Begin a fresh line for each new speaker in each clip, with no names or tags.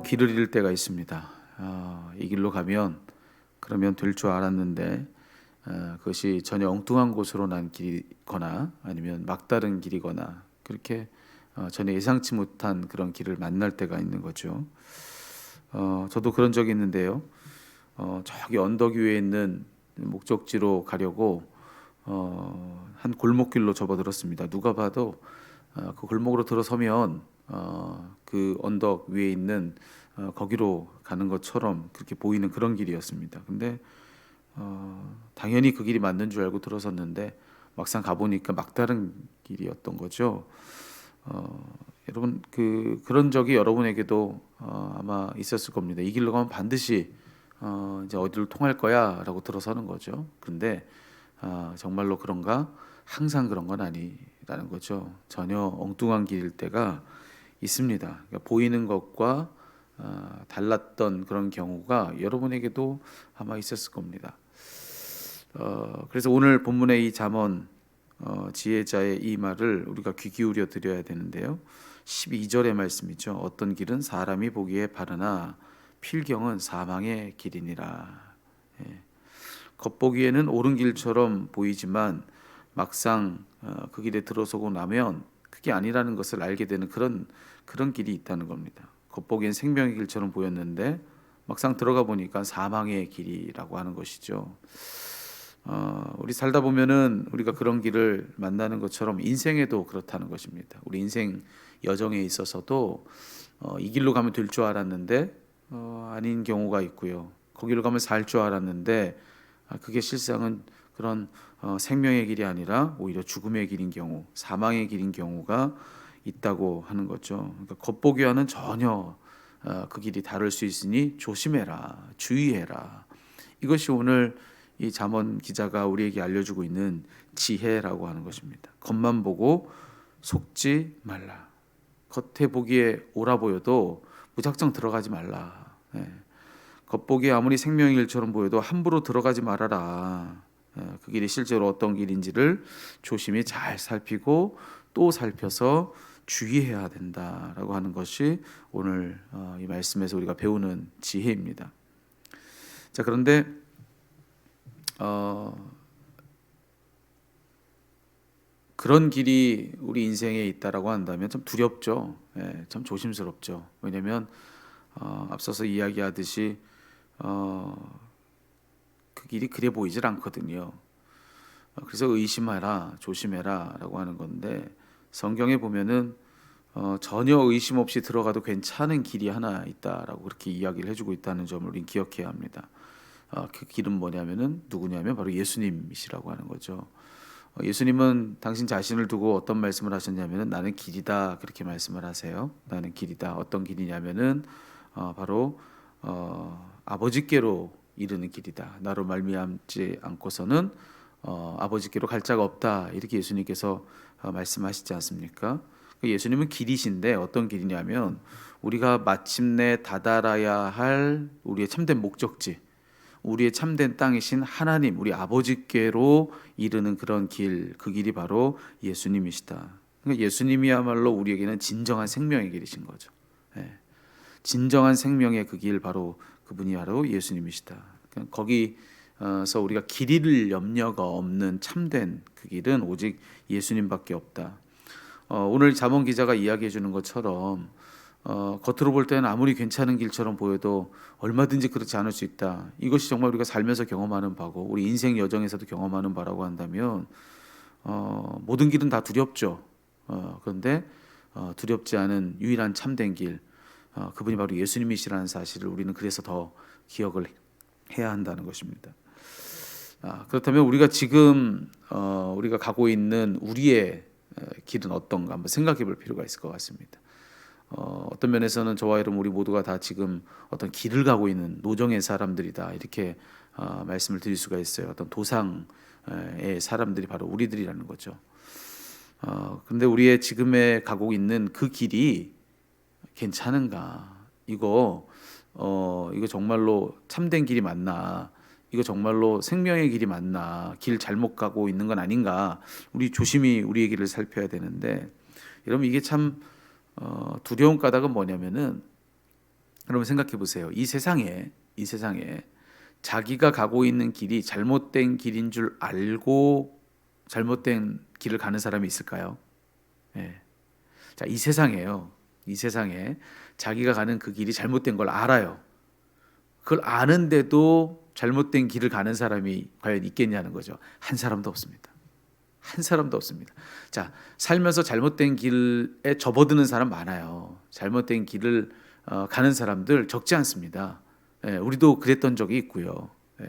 길을 잃을 때가 있습니다. 이 길로 가면 그러면 될 줄 알았는데 그것이 전혀 엉뚱한 곳으로 난 길이거나 아니면 막다른 길이거나 그렇게 전혀 예상치 못한 그런 길을 만날 때가 있는 거죠. 저도 그런 적이 있는데요. 저기 언덕 위에 있는 목적지로 가려고 한 골목길로 접어들었습니다. 누가 봐도 그 골목으로 들어서면 그 언덕 위에 있는 거기로 가는 것처럼 그렇게 보이는 그런 길이었습니다. 근데 당연히 그 길이 맞는 줄 알고 들어섰는데 막상 가보니까 막다른 길이었던 거죠. 여러분 그런 적이 여러분에게도 아마 있었을 겁니다. 이 길로 가면 반드시 이제 어디로 통할 거야라고 들어서는 거죠. 근데 정말로 그런가? 항상 그런 건 아니라는 거죠. 전혀 엉뚱한 길일 때가 있습니다. 그러니까 보이는 것과 달랐던 그런 경우가 여러분에게도 아마 있었을 겁니다. 그래서 오늘 본문의 이 잠언 지혜자의 이 말을 우리가 귀 기울여 드려야 되는데요. 12절의 말씀이죠. 어떤 길은 사람이 보기에 바르나 필경은 사망의 길이니라. 예. 겉보기에는 옳은 길처럼 보이지만 막상 그 길에 들어서고 나면 그게 아니라는 것을 알게 되는 그런 길이 있다는 겁니다. 겉보기엔 생명의 길처럼 보였는데 막상 들어가 보니까 사망의 길이라고 하는 것이죠. 우리 살다 보면은 우리가 그런 길을 만나는 것처럼 인생에도 그렇다는 것입니다. 우리 인생 여정에 있어서도 이 길로 가면 될 줄 알았는데 아닌 경우가 있고요. 거기로 가면 살 줄 알았는데 그게 실상은 그런 생명의 길이 아니라 오히려 죽음의 길인 경우, 사망의 길인 경우가 있다고 하는 거죠. 그러니까 겉보기와는 전혀 그 길이 다를 수 있으니 조심해라, 주의해라. 이것이 오늘 이 잠언 기자가 우리에게 알려주고 있는 지혜라고 하는 것입니다. 겉만 보고 속지 말라. 겉에 보기에 옳아 보여도 무작정 들어가지 말라. 겉보기에 아무리 생명의 길처럼 보여도 함부로 들어가지 말아라. 그 길이 실제로 어떤 길인지를 조심히 잘 살피고 또 살펴서 주의해야 된다라고 하는 것이 오늘 이 말씀에서 우리가 배우는 지혜입니다. 자, 그런데 그런 길이 우리 인생에 있다라고 한다면 참 두렵죠. 참 조심스럽죠. 왜냐하면 앞서서 이야기하듯이 그 길이 그래 보이질 않거든요. 그래서 의심하라, 조심해라라고 하는 건데 성경에 보면은 전혀 의심 없이 들어가도 괜찮은 길이 하나 있다라고 그렇게 이야기를 해주고 있다는 점을 우리는 기억해야 합니다. 그 길은 뭐냐면은 누구냐면 바로 예수님이시라고 하는 거죠. 예수님은 당신 자신을 두고 어떤 말씀을 하셨냐면은 나는 길이다 그렇게 말씀을 하세요. 나는 길이다. 어떤 길이냐면은 바로 아버지께로 이르는 길이다. 나로 말미암지 않고서는 아버지께로 갈 자가 없다. 이렇게 예수님께서 말씀하시지 않습니까? 예수님은 길이신데 어떤 길이냐면 우리가 마침내 다다라야 할 우리의 참된 목적지, 우리의 참된 땅이신 하나님, 우리 아버지께로 이르는 그런 길, 그 길이 바로 예수님이시다. 그러니까 예수님이야말로 우리에게는 진정한 생명의 길이신 거죠. 진정한 생명의 그 길 바로 그분이 바로 예수님이시다. 그러니까 거기서 우리가 길 잃을 염려가 없는 참된 그 길은 오직 예수님밖에 없다. 오늘 잠언 기자가 이야기해 주는 것처럼 겉으로 볼 때는 아무리 괜찮은 길처럼 보여도 얼마든지 그렇지 않을 수 있다. 이것이 정말 우리가 살면서 경험하는 바고 우리 인생 여정에서도 경험하는 바라고 한다면 모든 길은 다 두렵죠. 그런데 두렵지 않은 유일한 참된 길, 그분이 바로 예수님이시라는 사실을 우리는 그래서 더 기억을 해야 한다는 것입니다. 그렇다면 우리가 지금 우리가 가고 있는 우리의 길은 어떤가 한번 생각해 볼 필요가 있을 것 같습니다. 어떤 면에서는 저와 여러분 우리 모두가 다 지금 어떤 길을 가고 있는 노정의 사람들이다 이렇게 말씀을 드릴 수가 있어요. 어떤 도상의 사람들이 바로 우리들이라는 거죠. 그런데 우리의 지금에 가고 있는 그 길이 괜찮은가? 이거 정말로 참된 길이 맞나? 이거 정말로 생명의 길이 맞나? 길 잘못 가고 있는 건 아닌가? 우리 조심히 우리의 길을 살펴야 되는데 여러분 이게 참 두려운 까닭은 뭐냐면은 여러분 생각해 보세요. 이 세상에 자기가 가고 있는 길이 잘못된 길인 줄 알고 잘못된 길을 가는 사람이 있을까요? 예. 자, 이 세상에요. 이 세상에 자기가 가는 그 길이 잘못된 걸 알아요. 그걸 아는데도 잘못된 길을 가는 사람이 과연 있겠냐는 거죠. 한 사람도 없습니다. 한 사람도 없습니다. 자, 살면서 잘못된 길에 접어드는 사람 많아요. 잘못된 길을 가는 사람들 적지 않습니다. 예, 우리도 그랬던 적이 있고요. 예.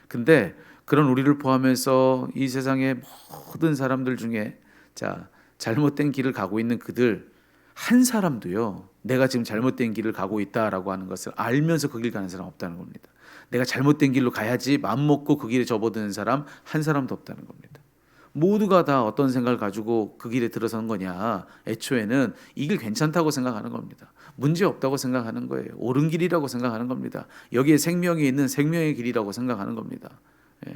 근데 그런 우리를 포함해서 이 세상의 모든 사람들 중에 자, 잘못된 길을 가고 있는 그들 한 사람도요, 내가 지금 잘못된 길을 가고 있다라고 하는 것을 알면서 그 길 가는 사람 없다는 겁니다. 내가 잘못된 길로 가야지 마음 먹고 그 길에 접어드는 사람 한 사람도 없다는 겁니다. 모두가 다 어떤 생각을 가지고 그 길에 들어선 거냐? 애초에는 이 길 괜찮다고 생각하는 겁니다. 문제 없다고 생각하는 거예요. 옳은 길이라고 생각하는 겁니다. 여기에 생명이 있는 생명의 길이라고 생각하는 겁니다. 예.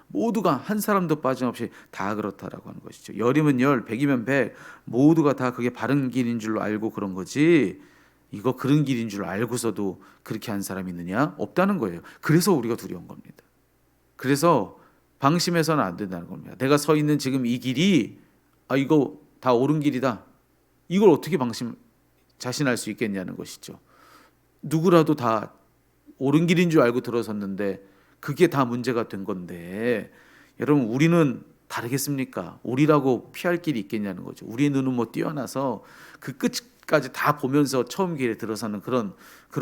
모두가 한 사람도 빠짐없이 다 그렇다라고 하는 것이죠. 열이면 열, 백이면 백, 모두가 다 그게 바른 길인 줄로 알고 그런 거지. 이거 그런 길인 줄 알고서도 그렇게 한 사람이 있느냐? 없다는 거예요. 그래서 우리가 두려운 겁니다. 그래서 방심해서는 안 된다는 겁니다. 내가 서 있는 지금 이 길이 이거 다 옳은 길이다. 이걸 어떻게 자신할 수 있겠냐는 것이죠. 누구라도 다 옳은 길인 줄 알고 들어섰는데 그게 다 문제가 된 건데 여러분 우리는 다르겠습니까? 우리라고 피할 길이 있겠냐는 거죠. 우리의 눈은 뭐 뛰어나서 그 끝까지 다 보면서 처음 길에 들어서는 그런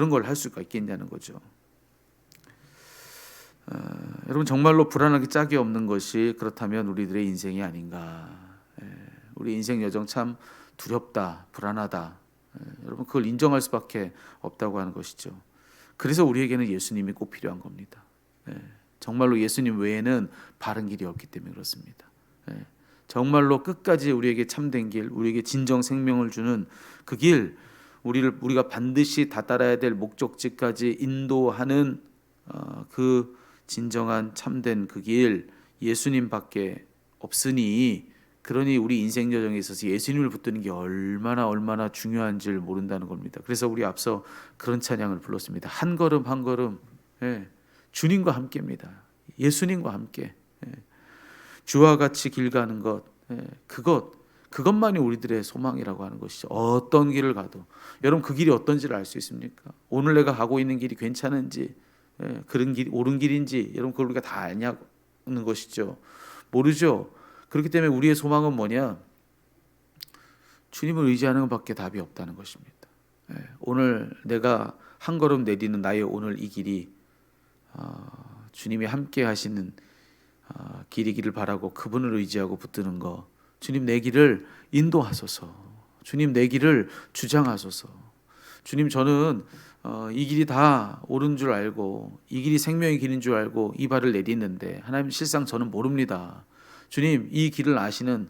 걸 할 수가 있겠냐는 거죠. 여러분 정말로 불안하기 짝이 없는 것이 그렇다면 우리들의 인생이 아닌가. 우리 인생 여정 참 두렵다, 불안하다. 여러분 그걸 인정할 수밖에 없다고 하는 것이죠. 그래서 우리에게는 예수님이 꼭 필요한 겁니다. 정말로 예수님 외에는 바른 길이 없기 때문에 그렇습니다. 정말로 끝까지 우리에게 참된 길, 우리에게 진정 생명을 주는 그 길, 우리가 반드시 다 따라야 될 목적지까지 인도하는 그 진정한 참된 그 길 예수님밖에 없으니 그러니 우리 인생 여정에 있어서 예수님을 붙드는 게 얼마나 중요한지를 모른다는 겁니다. 그래서 우리 앞서 그런 찬양을 불렀습니다. 한 걸음 한 걸음 주님과 함께입니다. 예수님과 함께 주와 같이 길 가는 것 그것만이 우리들의 소망이라고 하는 것이죠. 어떤 길을 가도 여러분 그 길이 어떤지를 알 수 있습니까? 오늘 내가 가고 있는 길이 괜찮은지 그런 길 옳은 길인지 여러분 그걸 우리가 다 아냐는 것이죠. 모르죠. 그렇기 때문에 우리의 소망은 뭐냐? 주님을 의지하는 것밖에 답이 없다는 것입니다. 오늘 내가 한 걸음 내디는 나의 오늘 이 길이 주님이 함께 하시는 길이기를 바라고 그분을 의지하고 붙드는 거. 주님 내 길을 인도하소서. 주님 내 길을 주장하소서. 주님 저는 이 길이 다 옳은 줄 알고 이 길이 생명의 길인 줄 알고 이 발을 내딛는데 하나님 실상 저는 모릅니다. 주님 이 길을 아시는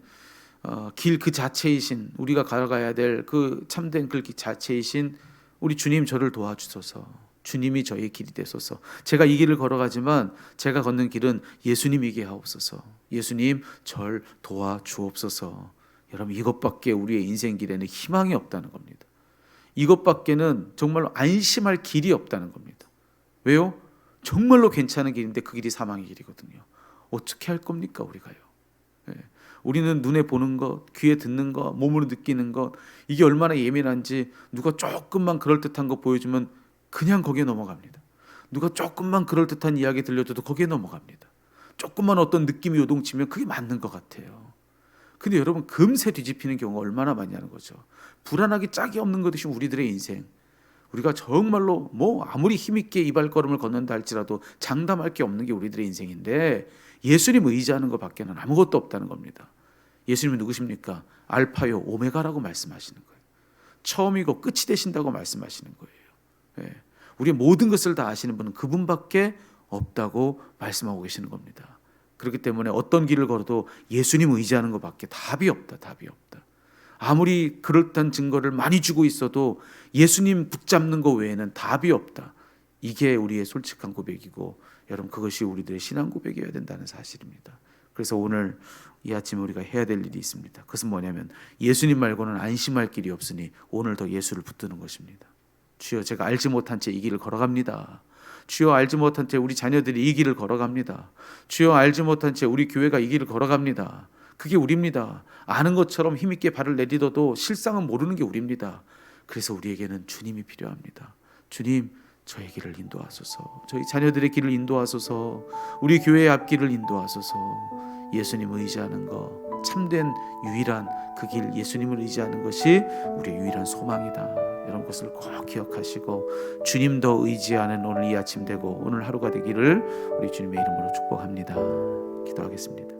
길 그 자체이신 우리가 걸어가야 될 그 참된 길 자체이신 우리 주님 저를 도와주소서. 주님이 저의 길이 되소서. 제가 이 길을 걸어가지만 제가 걷는 길은 예수님이게 하옵소서. 예수님 절 도와주옵소서. 여러분 이것밖에 우리의 인생 길에는 희망이 없다는 겁니다. 이것밖에는 정말로 안심할 길이 없다는 겁니다. 왜요? 정말로 괜찮은 길인데 그 길이 사망의 길이거든요. 어떻게 할 겁니까 우리가요? 우리는 눈에 보는 것, 귀에 듣는 것, 몸으로 느끼는 것 이게 얼마나 예민한지 누가 조금만 그럴듯한 거 보여주면 그냥 거기에 넘어갑니다. 누가 조금만 그럴듯한 이야기 들려줘도 거기에 넘어갑니다. 조금만 어떤 느낌이 요동치면 그게 맞는 것 같아요. 근데 여러분 금세 뒤집히는 경우가 얼마나 많냐는 거죠. 불안하기 짝이 없는 것이 우리들의 인생. 우리가 정말로 아무리 힘있게 이 발걸음을 걷는다 할지라도 장담할 게 없는 게 우리들의 인생인데 예수님 의지하는 것밖에는 아무것도 없다는 겁니다. 예수님은 누구십니까? 알파요 오메가라고 말씀하시는 거예요. 처음이고 끝이 되신다고 말씀하시는 거예요. 우리의 모든 것을 다 아시는 분은 그분밖에 없다고 말씀하고 계시는 겁니다. 그렇기 때문에 어떤 길을 걸어도 예수님 의지하는 것밖에 답이 없다. 아무리 그럴듯한 증거를 많이 주고 있어도 예수님 붙잡는 것 외에는 답이 없다. 이게 우리의 솔직한 고백이고 여러분 그것이 우리들의 신앙 고백이어야 된다는 사실입니다. 그래서 오늘 이 아침에 우리가 해야 될 일이 있습니다. 그것은 뭐냐면 예수님 말고는 안심할 길이 없으니 오늘 더 예수를 붙드는 것입니다. 주여, 제가 알지 못한 채 이 길을 걸어갑니다. 주여, 알지 못한 채 우리 자녀들이 이 길을 걸어갑니다. 주여, 알지 못한 채 우리 교회가 이 길을 걸어갑니다. 그게 우리입니다. 아는 것처럼 힘있게 발을 내딛어도 실상은 모르는 게 우리입니다. 그래서 우리에게는 주님이 필요합니다. 주님, 저의 길을 인도하소서. 저희 자녀들의 길을 인도하소서. 우리 교회의 앞길을 인도하소서. 예수님을 의지하는 것, 참된 유일한 그 길, 예수님을 의지하는 것이 우리의 유일한 소망이다. 이런 것을 꼭 기억하시고 주님 더 의지하는 오늘 이 아침 되고 오늘 하루가 되기를 우리 주님의 이름으로 축복합니다. 기도하겠습니다.